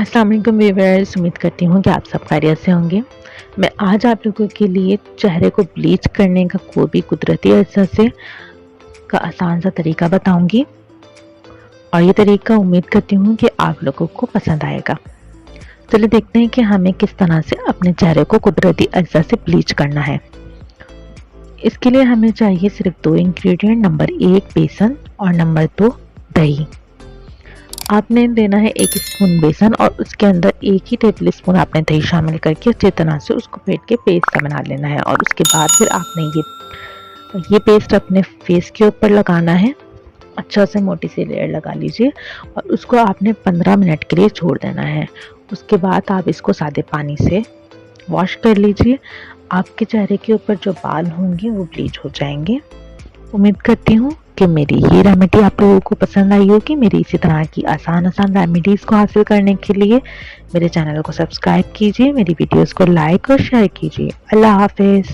अस्सलाम वालेकुम व्यूअर्स, उम्मीद करती हूँ कि आप सब खैरियत से होंगे। मैं आज आप लोगों के लिए चेहरे को ब्लीच करने का कोई भी कुदरती अज्जा से का आसान सा तरीका बताऊंगी और ये तरीका उम्मीद करती हूँ कि आप लोगों को पसंद आएगा। चलिए देखते हैं कि हमें किस तरह से अपने चेहरे को कुदरती अज्जा से ब्लीच करना है। इसके लिए हमें चाहिए सिर्फ 2 इंग्रेडिएंट, नंबर 1 बेसन और नंबर 2 दही। आपने लेना है 1 स्पून बेसन और उसके अंदर 1 ही टेबल स्पून आपने दही शामिल करके अच्छी तरह से उसको फेंट के पेस्ट का बना लेना है। और उसके बाद फिर आपने ये पेस्ट अपने फेस के ऊपर लगाना है। अच्छा से मोटी सी लेयर लगा लीजिए और उसको आपने 15 मिनट के लिए छोड़ देना है। उसके बाद आप इसको सादे पानी से वॉश कर लीजिए। आपके चेहरे के ऊपर जो बाल होंगे वो ब्लीच हो जाएंगे। उम्मीद करती हूँ कि मेरी ये रेमेडी आप लोगों को पसंद आई होगी। मेरी इसी तरह की आसान रेमेडीज़ को हासिल करने के लिए मेरे चैनल को सब्सक्राइब कीजिए, मेरी वीडियोस को लाइक और शेयर कीजिए। अल्लाह हाफिज़।